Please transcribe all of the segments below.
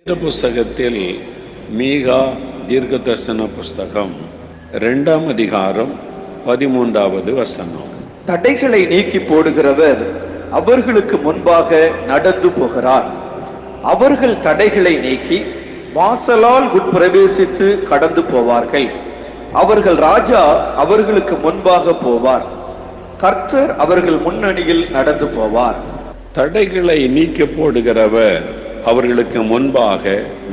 இந்த புஸ்தகத்தில் மீகா தீர்க்கதரிசன புஸ்தகம் 2ஆம் அதிகாரம் 13வது வசனம். தடைகளை நீக்கி போடுகிறவர் அவர்களுக்கு முன்பாக நடந்து போகிறார். அவர்கள் தடைகளை நீக்கி வாசலால் உட்பிரவேசித்து கடந்து போவார்கள். அவர்கள் ராஜா அவர்களுக்கு முன்பாக போவார். கர்த்தர் அவர்கள் முன்னணியில் நடந்து போவார். தடைகளை நீக்கி போடுகிறவர் அவர்களுக்கு முன்பாக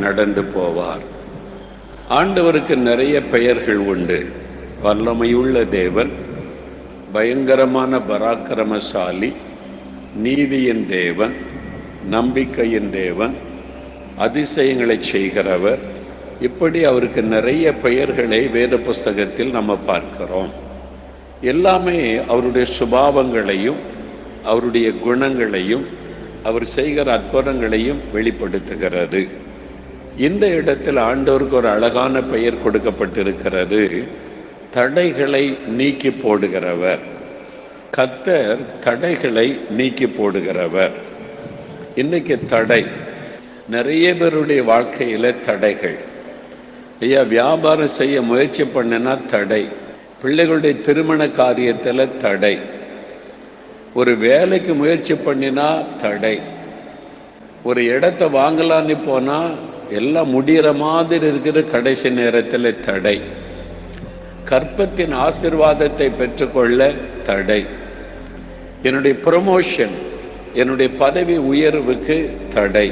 நடந்து போவார். ஆண்டவருக்கு நிறைய பெயர்கள் உண்டு. வல்லமையுள்ள தேவன், பயங்கரமான பராக்கிரமசாலி, நீதியின் தேவன், நம்பிக்கையின் தேவன், அதிசயங்களை செய்கிறவர். இப்படி அவருக்கு நிறைய பெயர்களை வேத புஸ்தகத்தில் நம்ம பார்க்கிறோம். எல்லாமே அவருடைய சுபாவங்களையும் அவருடைய குணங்களையும் அவர் செய்கிற அற்புதங்களையும் வெளிப்படுத்துகிறது. இந்த இடத்தில் ஆண்டவருக்கு ஒரு அழகான பெயர் கொடுக்கப்பட்டிருக்கிறது, தடைகளை நீக்கி போடுகிறவர். கர்த்தர் தடைகளை நீக்கி போடுகிறவர். இன்னைக்கு தடை நிறைய பேருடைய வாழ்க்கையில் தடைகள். ஐயா, வியாபாரம் செய்ய முயற்சி பண்ணினா தடை, பிள்ளைகளுடைய திருமண காரியத்தில் தடை, ஒரு வேலைக்கு முயற்சி பண்ணினா தடை, ஒரு இடத்தை வாங்கலான்னு போனால் எல்லாம் முடிகிற மாதிரி இருக்கிற கடைசி நேரத்தில் தடை, கற்பத்தின் ஆசீர்வாதத்தை பெற்றுக்கொள்ள தடை, என்னுடைய ப்ரமோஷன், என்னுடைய பதவி உயர்வுக்கு தடை,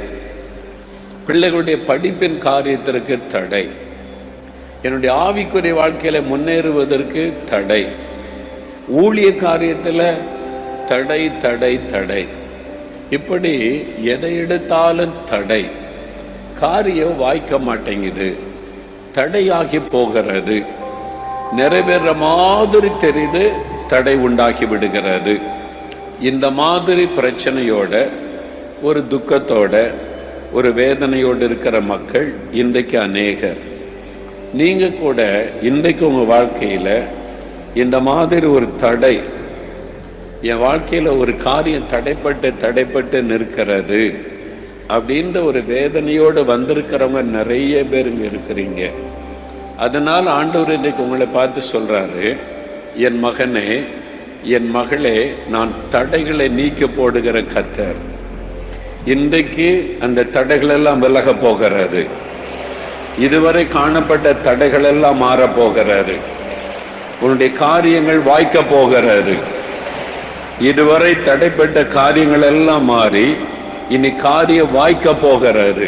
பிள்ளைகளுடைய படிப்பின் காரியத்திற்கு தடை, என்னுடைய ஆவிக்குரிய வாழ்க்கையில் முன்னேறுவதற்கு தடை, ஊழிய காரியத்தில் தடை தடை தடை. இப்படி எதை எடுத்தாலும் தடை. காரியம் வாய்க்க மாட்டேங்குது, தடையாகி போகிறது, நிறைவேற மாதிரி தெரிந்து தடை உண்டாகி விடுகிறது. இந்த மாதிரி பிரச்சனையோட, ஒரு துக்கத்தோட, ஒரு வேதனையோடு இருக்கிற மக்கள் இன்றைக்கு அநேகர். நீங்க கூட இன்றைக்கு உங்க வாழ்க்கையில இந்த மாதிரி ஒரு தடை, என் வாழ்க்கையில் ஒரு காரியம் தடைப்பட்டு நிற்கிறது அப்படின்ற ஒரு வேதனையோடு வந்திருக்கிறவங்க நிறைய பேர் இங்கே இருக்கிறீங்க. அதனால் ஆண்டவர் இன்றைக்கு உங்களை பார்த்து சொல்றாரு, என் மகனே, என் மகளே, நான் தடைகளை நீக்கி போடுகிற கர்த்தர். இன்றைக்கு அந்த தடைகளெல்லாம் விலக போகிறது. இதுவரை காணப்பட்ட தடைகள் எல்லாம் மாற போகிறது. உன்னுடைய காரியங்கள் வாய்க்க போகிறது. இதுவரை தடைப்பட்ட காரியங்கள் எல்லாம் மாறி இனி காரியம் வாய்க்க போகிறது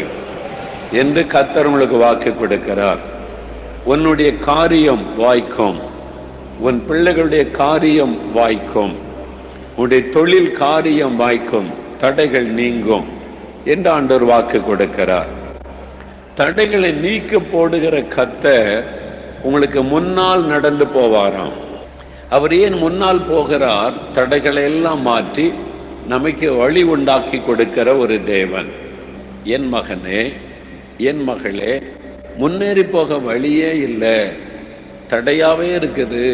என்று கர்த்தர் உங்களுக்கு வாக்கு கொடுக்கிறார். உன்னுடைய காரியம் வாய்க்கும், உன் பிள்ளைகளுடைய காரியம் வாய்க்கும், உன்னுடைய தொழில் காரியம் வாய்க்கும், தடைகள் நீங்கும் என்று ஆண்டவர் வாக்கு கொடுக்கிறார். தடைகளை நீக்க போடுகிற கர்த்தர் உங்களுக்கு முன்னால் நடந்து போவாராம். அவர் ஏன் முன்னால் போகிறார்? தடைகளை எல்லாம் மாற்றி நமக்கு வழி உண்டாக்கி கொடுக்கிற ஒரு தேவன். என் மகனே, என் மகளே, முன்னேறி போக வழியே இல்லை, தடையாவே இருக்குது.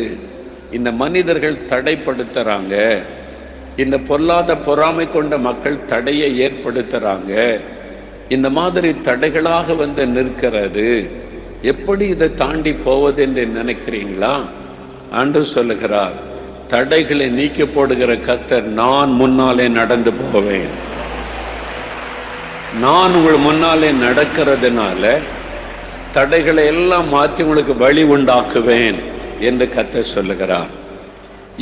இந்த மனிதர்கள் தடைப்படுத்துறாங்க, இந்த பொல்லாத பொறாமை கொண்ட மக்கள் தடையை ஏற்படுத்துறாங்க, இந்த மாதிரி தடைகளாக வந்து நிற்கிறது. எப்படி இதை தாண்டி போவது என்று நினைக்கிறீங்களா? ஆண்டவர் சொல்லுகிறார், தடைகளை நீக்கி போடுகிற கர்த்தர், நான் முன்னாலே நடந்து போவேன். நான் உங்கள் முன்னாலே நடக்கிறதுனால தடைகளை எல்லாம் மாற்றி உங்களுக்கு வழி உண்டாக்குவேன் என்று கர்த்தர் சொல்லுகிறார்.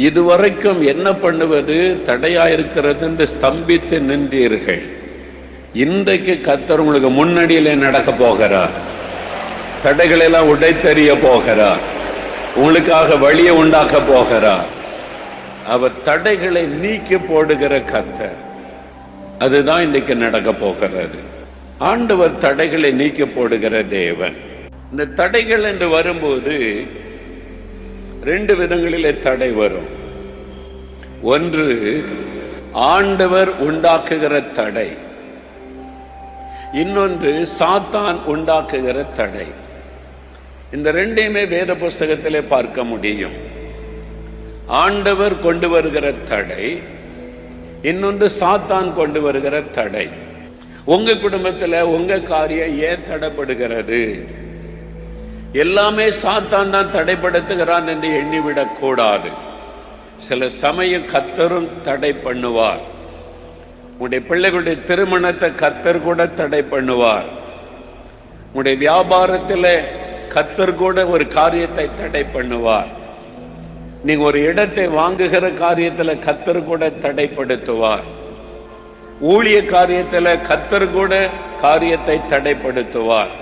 இதுவரைக்கும் என்ன பண்ணுவது, தடையாயிருக்கிறது என்று ஸ்தம்பித்து நின்றீர்கள். இன்றைக்கு கர்த்தர் உங்களுக்கு முன்னடியிலே நடக்க போகிறார். தடைகளெல்லாம் உடைத்தெறிய போகிறார். உங்களுக்காக வழியை உண்டாக்க போகிறார். அவர் தடைகளை நீக்கி போடுகிற கர்த்தர். அதுதான் இன்றைக்கு நடக்க போகிறது. ஆண்டவர் தடைகளை நீக்கி போடுகிற தேவன். இந்த தடைகள் என்று வரும்போது 2 விதங்களிலே தடை வரும். ஒன்று ஆண்டவர் உண்டாக்குகிற தடை, இன்னொன்று சாத்தான் உண்டாக்குகிற தடை. இந்த ரெண்டையுமே வேத புஸ்தகத்திலே பார்க்க முடியும். ஆண்டவர் கொண்டு வருகிற தடை, இன்னொன்று சாத்தான் கொண்டு வருகிற தடை. உங்க குடும்பத்துல உங்க காரியம் ஏன் தடைப்படுகிறது? எல்லாமே சாத்தான் தான் தடைப்படுத்துகிறான் என்று எண்ணிவிடக் கூடாது. சில சமயம் கர்த்தரும் தடை பண்ணுவார். உங்களுடைய பிள்ளைகளுடைய திருமணத்தை கர்த்தர் கூட தடை பண்ணுவார். உங்களுடைய வியாபாரத்தில் கர்த்தர் கூட ஒரு காரியத்தை தடை பண்ணுவார். நீங்க ஒரு இடத்தை வாங்குகிற காரியத்தில் கர்த்தர் கூட தடைப்படுத்துவார். ஊழிய காரியத்தில் கர்த்தர் கூட காரியத்தை தடைப்படுத்துவார்.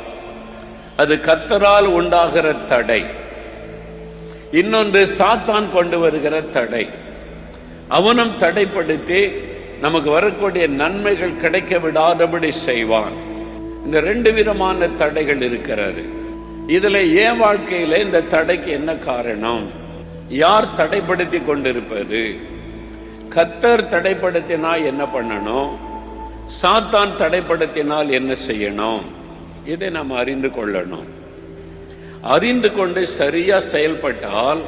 அது கர்த்தரால் உண்டாகிற தடை. இன்னொன்று சாத்தான் கொண்டு வருகிற தடை. அவனும் தடைப்படுத்தி நமக்கு வரக்கூடிய நன்மைகள் கிடைக்க விடாதபடி செய்வான். இந்த ரெண்டு விதமான தடைகள் இருக்கிறது. இதுல என் வாழ்க்கையில இந்த தடைக்கு என்ன காரணம்? யார் தடைப்படுத்தி கொண்டிருப்பது? கர்த்தர் தடைப்படுத்தினா என்ன பண்ணணும்? சாத்தான் தடைப்படுத்தினால் என்ன செய்யணும்? இதை நாம் அறிந்து கொள்ளணும். அறிந்து கொண்டு சரியா செயல்பட்டால்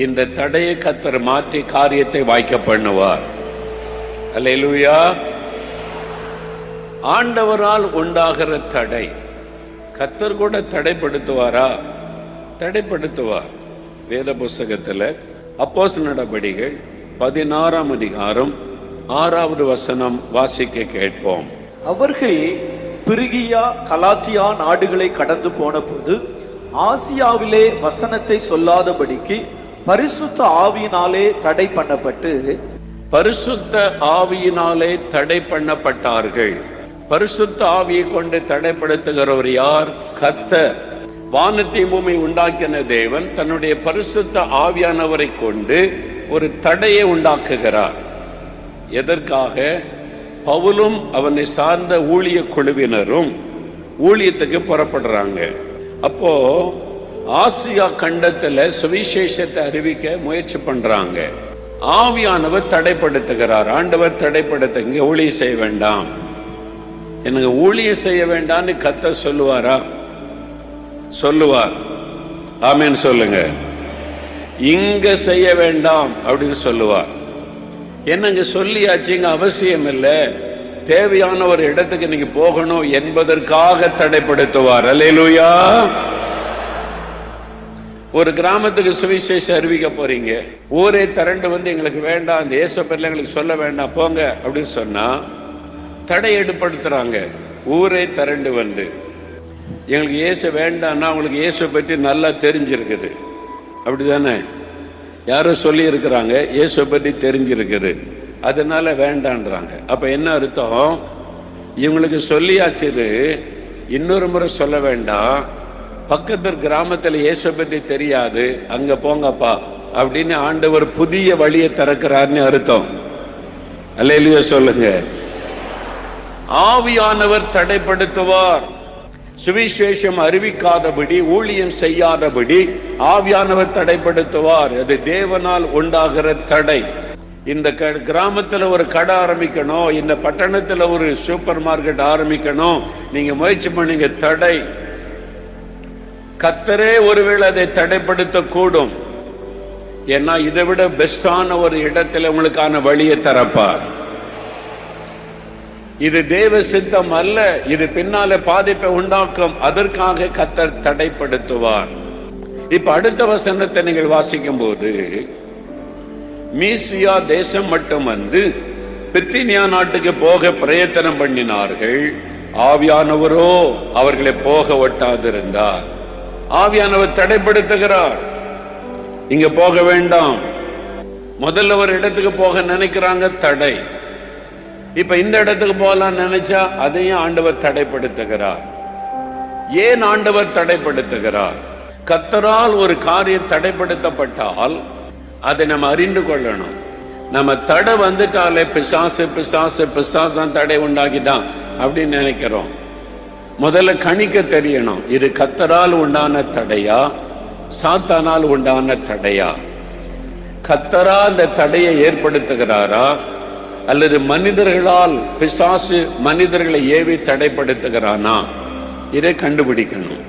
இந்த தடையை கர்த்தர் மாற்றி காரியத்தை வாய்க்க பண்ணுவார். அல்லேலூயா. ஆண்டவரால் உண்டாகிற தடை கர்த்தர் கூட தடைப்படுத்துவாரா? தடைப்படுத்துவார். வேத புஸ்தகத்துல அப்போஸ்தலர் நடபடிகள் 16ஆம் அதிகாரம் 6வது வசனம் வாசிக்க கேட்போம். அவர்கள் பிரிகியா கலாத்தியா நாடுகளை கடந்து போன போது ஆசியாவிலே வசனத்தை சொல்லாதபடிக்கு பரிசுத்த ஆவியினாலே தடை பண்ணப்பட்டு பரிசுத்த ஆவியினாலே தடை பண்ணப்பட்டார்கள். பரிசுத்த ஆவியை கொண்டு தடைப்படுத்துகிறவர் யார்? கர்த்தர். வானத்தை பூமி உண்டாக்கின தேவன் தன்னுடைய பரிசுத்த ஆவியானவரை கொண்டு ஒரு தடையை உண்டாக்குகிறார். எதற்காக? பவுலும் அவனை சார்ந்த ஊழிய குழுவினரும் ஊழியத்துக்கு புறப்படுறாங்க. அப்போ ஆசியா கண்டத்துல சுவிசேஷத்தை அறிவிக்க முயற்சி பண்றாங்க. ஆவியானவர் தடைப்படுத்துகிறார். ஆண்டவர் தடைப்படுத்த, இங்க ஊழியம் செய்ய வேண்டாம், எனக்கு ஊழியம் செய்ய வேண்டாம்னு கர்த்தர் சொல்லுவாரா? சொல்லுவார். ஆமென் சொல்லுங்க. இங்க செய்ய வேண்டாம் அப்படின்னு சொல்லுவார். என்னங்க சொல்லியாச்சுங்க, அவசியம் இல்லை, தேவையான ஒரு இடத்துக்கு நீங்க போகணும் என்பதற்காக தடைப்படுத்துவார். அல்லேலூயா. ஒரு கிராமத்துக்கு சுவிசேஷம் அறிவிக்க போறீங்க, ஊரே திரண்டு வந்து எங்களுக்கு வேண்டாம், அந்த இயேசு பேர்ல எங்களுக்கு சொல்ல வேண்டாம், போங்க அப்படின்னு சொன்னா தடை ஏற்படுத்துறாங்க. ஊரே திரண்டு வந்து எங்களுக்கு இயேசு வேண்டாம்னா உங்களுக்கு இயேசு பற்றி நல்லா தெரிஞ்சிருக்குது, அப்படிதானே? யாரோ சொல்லி இருக்கிறாங்க, இயேசு பற்றி தெரிஞ்சிருக்குது, அதனால வேண்டான்றாங்க. அப்ப என்ன அர்த்தம்? இவங்களுக்கு சொல்லியாச்சு, இன்னொரு முறை சொல்ல வேண்டாம், பக்கத்து கிராமத்தில் இயேசு பற்றி தெரியாது, அங்க போங்கப்பா அப்படின்னு ஆண்டவர் புதிய வழியை திறக்கிறார்னு அர்த்தம். அல்லேலூயா சொல்லுங்க. ஆவியானவர் தடைப்படுத்துவார். சுவிசேஷம் அறிவிக்காதபடி, ஊழியம் செய்யாதபடி ஆவியானவர் தடைப்படுத்துவார். அது தேவனால் உண்டாகிற தடை. இந்த கிராமத்துல ஒரு கடை ஆரம்பிக்கணும், இந்த பட்டணத்துல ஒரு சூப்பர் மார்க்கெட் ஆரம்பிக்கணும், நீங்க முயற்சி பண்ணீங்க, தடை. கர்த்தரே ஒருவேளை அதை தடைப்படுத்த கூடும். ஏன்னா இதை விட பெஸ்டான ஒரு இடத்துல உங்களுக்கான வழியை தரப்பார். இது தேவ சித்தம் அல்ல, இது பின்னால பாதிப்பை உண்டாக்கும், அதற்காக கர்த்தர் தடைப்படுத்துவார். இப்ப அடுத்த வசனத்தை நீங்கள் வாசிக்கும் போது, மீசியா தேசம் மட்டும் வந்து பித்தினியா நாட்டுக்கு போக பிரயத்தனம் பண்ணினார்கள், ஆவியானவரோ அவர்களை போக ஒட்டாதிருந்தார். ஆவியானவர் தடைப்படுத்துகிறார், இங்க போக வேண்டாம். முதல்ல ஒரு இடத்துக்கு போக நினைக்கிறாங்க, தடை. இப்ப இந்த இடத்துக்கு போகலாம் நினைச்சா அதையும் ஆண்டவர் தடைப்படுத்துகிறார். ஏன் ஆண்டவர் தடைப்படுத்துகிறார்? கர்த்தரால் ஒரு காரியம் தடைப்படுத்தப்பட்டால் அதை நம்ம அறிந்து கொள்ளணும். நம்ம தடை வந்துட்டாலே பிசாசு பிசாசு பிசாசன் தடை உண்டாக்கிட்டான் அப்படின்னு நினைக்கிறோம். முதல்ல கணிக்க தெரியணும், இது கர்த்தரால் உண்டான தடையா சாத்தானால் உண்டான தடையா? கர்த்தரா அந்த தடையை ஏற்படுத்துகிறாரா அல்லது மனிதர்களால் பிசாசு மனிதர்களை ஏவி தடைப்படுத்துகிறானா? இதை கண்டுபிடிக்கணும்.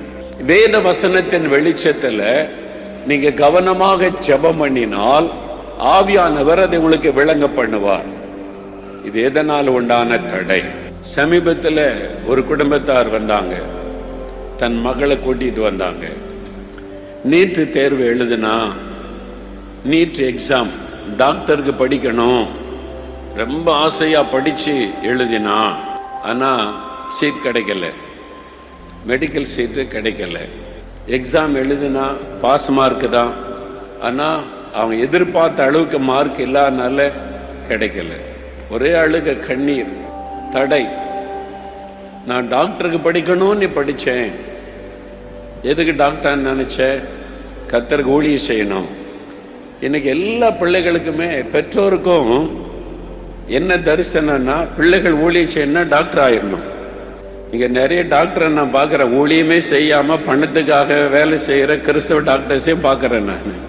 வேத வசனத்தின் வெளிச்சத்துல நீங்க கவனமாக ஜெபம் பண்ணினால் ஆவியானவர் அதை உங்களுக்கு விளங்க பண்ணுவார். இது எதனால் உண்டான தடை? சமீபத்தில் ஒரு குடும்பத்தார் வந்தாங்க, தன் மகளை கூட்டிட்டு வந்தாங்க. நீட் தேர்வு எழுதுனா, நீட் எக்ஸாம் டாக்டருக்கு படிக்கணும், ரொம்ப ஆசையா படிச்சு எழுதினா, ஆனா சீட் கிடைக்கல, மெடிக்கல் சீட்டு கிடைக்கல. எக்ஸாம் எழுதுனா பாஸ் மார்க் தான், ஆனா அவங்க எதிர்பார்த்த அளவுக்கு மார்க் இல்லாதனால கிடைக்கல. ஒரே அழுக, கண்ணீர், தடை. நான் டாக்டருக்கு படிக்கணும்னு படித்தேன், எதுக்கு டாக்டர் நினைச்சேன்? கர்த்தருக்கு ஊழியம் செய்யணும். இன்னைக்கு எல்லா பிள்ளைகளுக்குமே பெற்றோருக்கும் என்ன தரிசனம்னா, பிள்ளைகள் ஊழியம் செய்யணும்னா டாக்டர் ஆயிடணும். இங்க நிறைய டாக்டரை நான் பார்க்குறேன், ஊழியமே செய்யாம பணத்துக்காக வேலை செய்யற கிறிஸ்தவ டாக்டர்ஸையும் பார்க்குறேன். நான்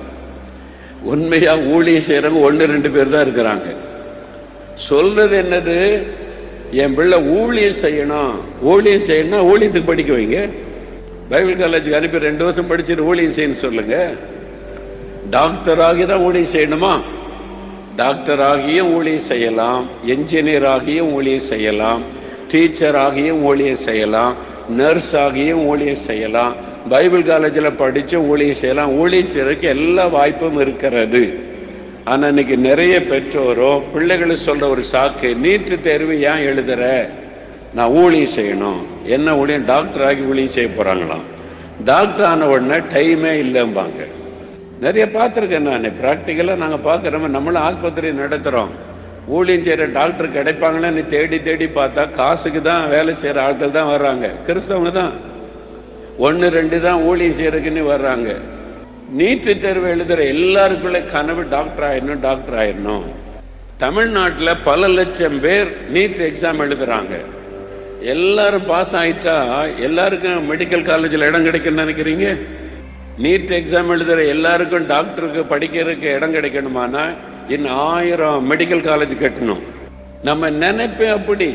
உண்மையா ஊழியம் செய்யறவங்க 1-2 பேர் தான் இருக்கிறாங்க. சொல்றது என்னது? என் பிள்ளை ஊழியம் செய்யணும், ஊழியம் செய்யணும், ஊழியத்துக்கு படிக்க வைங்க. பைபிள் காலேஜுக்கு அனுப்பி 2 வருஷம் படிச்சுட்டு ஊழியம் செய்யணும் சொல்லுங்க. டாக்டர் ஆகி தான் ஊழியம் செய்யணுமா? டாக்டர் ஆகியும் ஊழியம் செய்யலாம், என்ஜினியர் ஆகியும் ஊழியம் செய்யலாம், டீச்சர் ஆகியும் ஊழியம் செய்யலாம், நர்ஸ் ஆகியும் ஊழியம் செய்யலாம், பைபிள் காலேஜில் படித்தும் ஊழியம் செய்யலாம். ஊழியம் செய்யறதுக்கு எல்லா வாய்ப்பும் இருக்கிறது. ஆனால் இன்னைக்கு நிறைய பெற்றோரோ பிள்ளைகளை சொல்ற ஒரு சாக்கு, நீட்டு தேர்வு ஏன் எழுதுற, நான் ஊழியம் செய்யணும். என்ன ஊழியம்? டாக்டர் ஆகி ஊழியம் செய்ய போறாங்களாம். டாக்டர் ஆன உடனே டைமே இல்லைம்பாங்க. நிறைய பார்த்துருக்கேன் நான், ப்ராக்டிக்கலாக நாங்கள் பார்க்குறோம். நம்மளும் ஆஸ்பத்திரி நடத்துகிறோம். ஊழியம் செய்கிற டாக்டர் கிடைப்பாங்களேன்னு தேடி தேடி பார்த்தா காசுக்கு தான் வேலை செய்கிற ஆட்கள் தான் வர்றாங்க. கிறிஸ்தவங்க தான் 1-2 தான் ஊழியம் செய்யறதுக்குன்னு வர்றாங்க. நீட்டு தேர்வு எழுதுகிற எல்லாருக்குள்ள கனவு டாக்டர் ஆயிடணும், டாக்டர் ஆயிடணும். தமிழ்நாட்டில் பல லட்சம் பேர் நீட் எக்ஸாம் எழுதுறாங்க. எல்லாரும் பாஸ் ஆயிட்டா எல்லாருக்கும் மெடிக்கல் காலேஜில் இடம் கிடைக்குன்னு நினைக்கிறீங்க? நீட் எக்ஸாம் எழுதுகிற எல்லாருக்கும் டாக்டருக்கு படிக்கிறதுக்கு இடம் கிடைக்கணுமானா இன்னும் 1000 மெடிக்கல் காலேஜ் கட்டணும். நம்ம நினைப்பேன் அப்படி,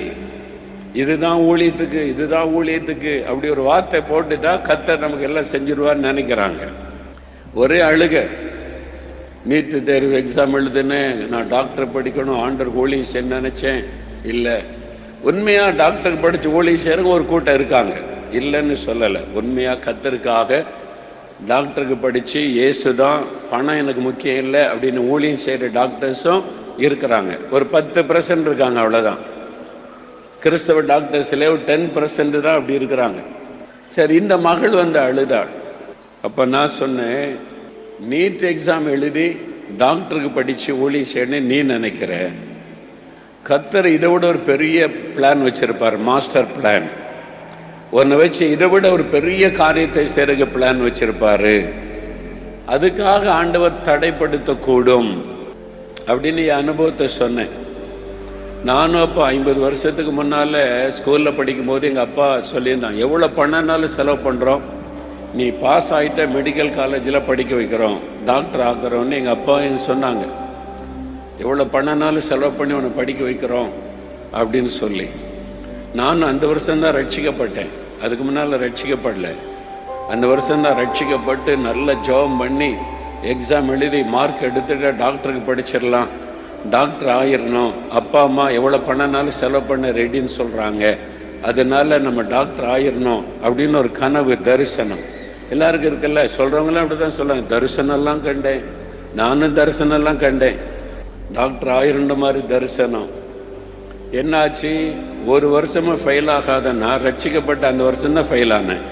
இதுதான் ஊழியத்துக்கு, இதுதான் ஊழியத்துக்கு அப்படி ஒரு வார்த்தை போட்டுட்டா கர்த்தர் நமக்கு எல்லாம் செஞ்சிருவார்னு நினைக்கிறாங்க. ஒரே அழுக. நீட்டு தேர்வு எக்ஸாம் எழுதுனேன், நான் டாக்டர் படிக்கணும், ஆண்டருக்கு ஊழியம் செய்ய நினைச்சேன். இல்லை, உண்மையா டாக்டருக்கு படிச்சு ஊழியம் செய்யறவங்க ஒரு கூட்டம் இருக்காங்க, இல்லைன்னு சொல்லலை. உண்மையா கர்த்தருக்காக டாக்டருக்கு படிச்சு இயேசுதான், பணம் எனக்கு முக்கியம் இல்லை அப்படின்னு ஊழியம் செய்யற டாக்டர்ஸும் இருக்கிறாங்க. ஒரு 10% இருக்காங்க, அவ்வளவுதான். கிறிஸ்தவ டாக்டர்ஸ்ல ஒரு 10% தான் அப்படி இருக்கிறாங்க. சரி, இந்த மகள் வந்து அழுதாள். அப்ப நான் சொன்னேன், நீட் எக்ஸாம் எழுதி டாக்டருக்கு படிச்சு ஊழியம் செய்யணும் நீ நினைக்கிற, கர்த்தர் இதை விட ஒரு பெரிய பிளான் வச்சிருப்பார், மாஸ்டர் பிளான். ஒன்றை வச்சு இதை விட ஒரு பெரிய காரியத்தை செய்யறதுக்கு பிளான் வச்சிருப்பாரு. அதுக்காக ஆண்டவர் தடைப்படுத்தக்கூடும் அப்படின்னு என் அனுபவத்தை சொன்னேன். நானும் அப்போ 50 வருஷத்துக்கு முன்னால ஸ்கூல்ல படிக்கும் போது எங்க அப்பா சொல்லியிருந்தான், எவ்வளவு பணம்னாலும் செலவு பண்றோம், நீ பாஸ் ஆகிட்ட மெடிக்கல் காலேஜில் படிக்க வைக்கிறோம், டாக்டர் ஆக்குறோன்னு எங்கள் அப்பா எனக்கு சொன்னாங்க. எவ்வளோ பணம்னாலும் செலவு பண்ணி உன்னை படிக்க வைக்கிறோம் அப்படின்னு சொல்லி. நானும் அந்த வருஷம்தான் ரட்சிக்கப்பட்டேன், அதுக்கு முன்னால் ரட்சிக்கப்படல. அந்த வருஷம்தான் ரட்சிக்கப்பட்டு நல்ல ஜெபம் பண்ணி எக்ஸாம் எழுதி மார்க் எடுத்துட்டு டாக்டருக்கு படிச்சிடலாம், டாக்டர் ஆயிடணும், அப்பா அம்மா எவ்வளோ பணம்னாலும் செலவு பண்ண ரெடின்னு சொல்கிறாங்க, அதனால நம்ம டாக்டர் ஆயிடணும் அப்படின்னு ஒரு கனவு, தரிசனம் எல்லாருக்கும் இருக்குல்ல. சொல்கிறவங்களாம் அப்படி தான் சொல்லுவாங்க, தரிசனம்லாம் கண்டேன், நானும் தரிசனம்லாம் கண்டேன், டாக்டர் ஆயிரண்ட மாதிரி தரிசனம். என்னாச்சு? ஒரு வருஷமா ஃபெயில் ஆகாத நான் ரட்சிக்கப்பட்ட அந்த வருஷம் தான் ஃபெயில் ஆனேன்.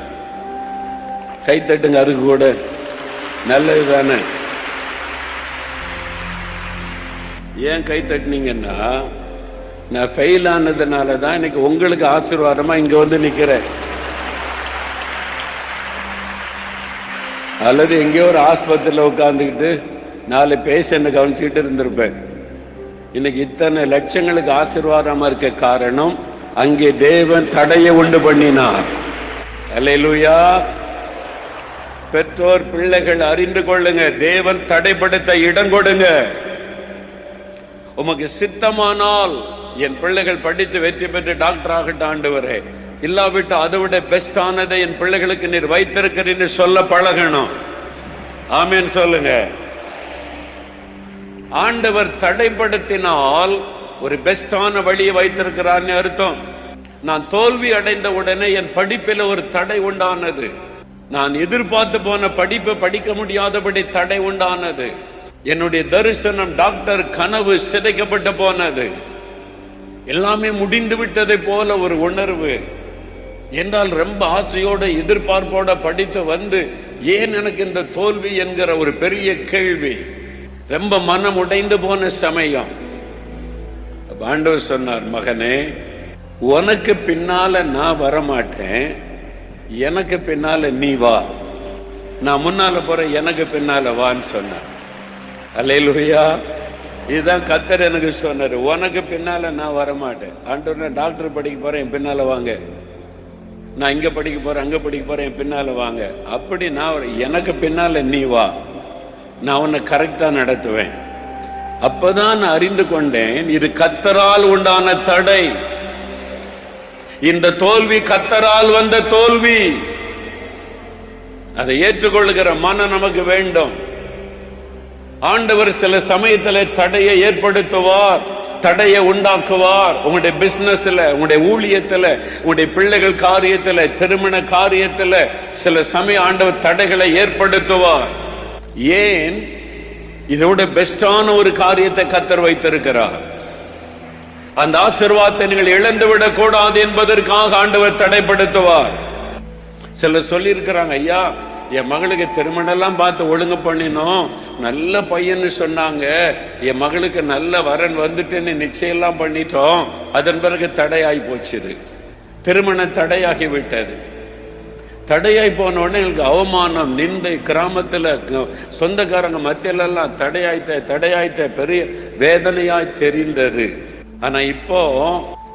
கைத்தட்டுங்க, அதுக்கு கூட நல்லது தானே. ஏன் கை தட்டினீங்கன்னா, நான் ஃபெயில் ஆனதுனால தான் இன்னைக்கு உங்களுக்கு ஆசீர்வாதமா இங்க வந்து நிக்கிறேன். அல்லது எங்கேயோ ஒரு ஆஸ்பத்திரியில் உட்காந்துக்கிட்டு 4 பேஷண்ட்டை கவனிச்சுக்கிட்டு இருந்திருப்பேன். இன்னைக்கு இத்தனை லட்சங்களுக்கு ஆசீர்வாதமா இருக்க காரணம், அங்கே தேவன் தடையை உண்டு பண்ணினார். அல்லேலூயா. பெற்றோர் பிள்ளைகள் அறிந்து கொள்ளுங்க, தேவன் தடைப்படுத்த இடம் கொடுங்க. உமக்கு சித்தமானால் என் பிள்ளைகள் படித்து வெற்றி பெற்று டாக்டர் ஆகட்டும் ஆண்டவரே, இல்லாவிட்டு அதை விட பெஸ்ட் ஆனதை என் பிள்ளைகளுக்கு நீர் வைத்திருக்கிறீன்னு சொல்ல பழகணும். ஆமேன் சொல்லுங்க. ஆண்டவர் தடைப்படுத்தினால் ஒரு பெஸ்டான வழியை வைத்திருக்கிறார்னு அர்த்தம். நான் தோல்வி அடைந்த உடனே என் படிப்பில் ஒரு தடை உண்டானது. நான் எதிர்பார்த்து போன படிப்பை படிக்க முடியாதபடி தடை உண்டானது. என்னுடைய தரிசனம், டாக்டர் கனவு சிதைக்கப்பட்டு போனது. எல்லாமே முடிந்து விட்டதை போல ஒரு உணர்வு. என்றால் ரொம்ப ஆசையோட எதிர்பார்ப்போட படித்து வந்து ஏன் எனக்கு இந்த தோல்வி என்கிற ஒரு பெரிய கேள்வி. ரொம்ப மனம் உடைந்து போன சமயம் ஆண்டவர் சொன்னார், மகனே, உனக்கு பின்னால நான் வரமாட்டேன், எனக்கு பின்னால நீ வா. நான் முன்னால போறேன், எனக்கு பின்னால வான்னு சொன்னார். அல்லேலூயா. இதுதான் கர்த்தர் எனக்கு சொன்னார். உனக்கு பின்னால நான் வரமாட்டேன். ஆண்டவர், டாக்டர் படிக்க போறேன், என் பின்னால வாங்க. நான் இங்க படிக்க போறேன், அங்க படிக்க போறேன், என் பின்னால வாங்க. அப்படி நான் எனக்கு பின்னால நீ வா, நான் உன்னை கரெக்டா நடத்துவேன். அப்பதான் நான் அறிந்து கொண்டேன், இது கர்த்தரால் உண்டான தடை. இந்த தோல்வி கர்த்தரால் வந்த தோல்வி. அதை ஏற்றுக்கொள்கிற மனம் நமக்கு வேண்டும். ஆண்டவர் சில சமயத்தில் தடையை ஏற்படுத்துவார், தடையை உண்டாக்குவார். உங்களுடைய பிசினஸ்ல, உங்களுடைய ஊழியத்துல, உங்களுடைய பிள்ளைகள் காரியத்துல, திருமண காரியத்துல சில சமயம் ஆண்டவர் தடைகளை ஏற்படுத்துவார். ஏன்? இதோட பெஸ்டான ஒரு காரியத்தை கர்த்தர் வைத்திருக்கிறார். அந்த ஆசீர்வாதத்தை நீங்கள் இழந்து விடக் கூடாது என்பதற்காக ஆண்டவர் தடைப்படுத்துவார். சிலர் சொல்லி இருக்கிறாங்க, ஐயா, என் மகளுக்கு திருமணம் எல்லாம் பார்த்து ஒழுங்கு பண்ணினோம், நல்ல பையன்னு சொன்னாங்க, என் மகளுக்கு நல்ல வரன் வந்துட்டுன்னு நிச்சயம் எல்லாம் பண்ணிட்டோம், அதன் பிறகு தடையாகி போச்சுது. திருமணம் தடையாகி விட்டது. தடையாய் போன உடனே எங்களுக்கு அவமானம், நிந்தை, கிராமத்துல சொந்தக்காரங்க மத்தியிலெல்லாம் தடையாயிட்ட பெரிய வேதனையாய் தெரிந்தது. ஆனா இப்போ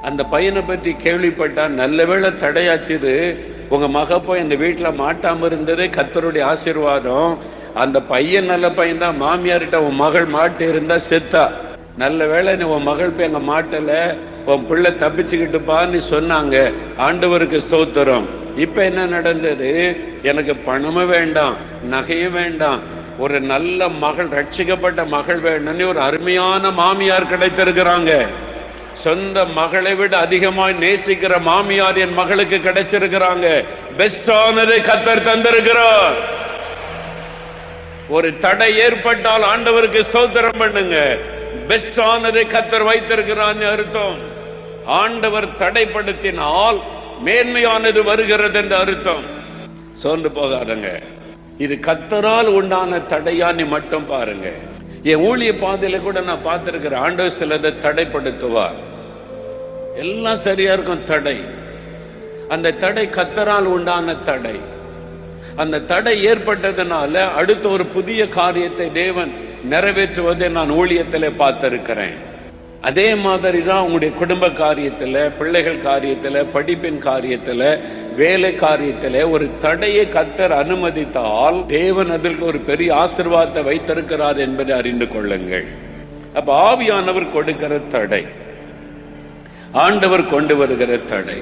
அந்த பையனை பற்றி கேள்விப்பட்டா, நல்ல வேளை தடையாச்சுது, உங்க மக போய் இந்த வீட்டுல மாட்டாம இருந்தது கர்த்தருடைய ஆசீர்வாதம். அந்த பையன் நல்ல பையன் தான், மாமியார்கிட்ட உன் மகள் மாட்டு இருந்தா செத்தா, நல்ல வேளை நீ உன் மகள் போய் அங்க மாட்டல, உன் பிள்ளை தப்பிச்சுக்கிட்டுப்பான்னு சொன்னாங்க. ஆண்டவருக்கு ஸ்தோத்திரம். இப்ப என்ன நடந்தது? எனக்கு பணமும் வேண்டாம், நகையும் வேண்டாம், ஒரு நல்ல மகள், ரட்சிக்கப்பட்ட மகள் வேணும்னு ஒரு அருமையான மாமியார் கிடைத்திருக்கிறாங்க. சொந்த மகளை விட அதிகமாய் நேசிக்கிற மாமியார் என் மகளுக்கு கிடைச்சிருக்கிறாங்க. பெஸ்டானதை கர்த்தர் தந்திருக்கிறார். ஒரு தடை ஏற்பட்டால் ஆண்டவருக்கு ஸ்தோத்திரம் பண்ணுங்க. பெஸ்டானதை கர்த்தர் வைத்திருக்கிறான்னு அர்த்தம். ஆண்டவர் தடைப்படுத்தினால் மேன்மையானது வருகிறது என்று அர்த்தம். சோர்ந்து போகாதங்க. இது கர்த்தரால் உண்டான தடையான்னு மட்டும் பாருங்க. என் ஊழிய பாதையில கூட நான் பார்த்திருக்கிறேன், ஆண்டவர் சிலதை தடைப்படுத்துவார். எல்லாம் சரியா இருக்கும், தடை. அந்த தடை கர்த்தரால் உண்டான தடை. அந்த தடை ஏற்பட்டதுனால அடுத்த ஒரு புதிய காரியத்தை தேவன் நிறைவேற்றுவதை நான் ஊழியத்திலே பார்த்திருக்கிறேன். அதே மாதிரி தான் உங்களுடைய குடும்ப காரியத்தில், பிள்ளைகள் காரியத்தில், படிப்பின் காரியத்தில், வேலை காரியத்தில் ஒரு தடையை கர்த்தர் அனுமதித்தால் தேவன் அதற்கு ஒரு பெரிய ஆசீர்வாதத்தை வைத்திருக்கிறார் என்பதை அறிந்து கொள்ளுங்கள். அப்ப ஆவியானவர் கொடுக்கிற தடை, ஆண்டவர் கொண்டு வருகிற தடை.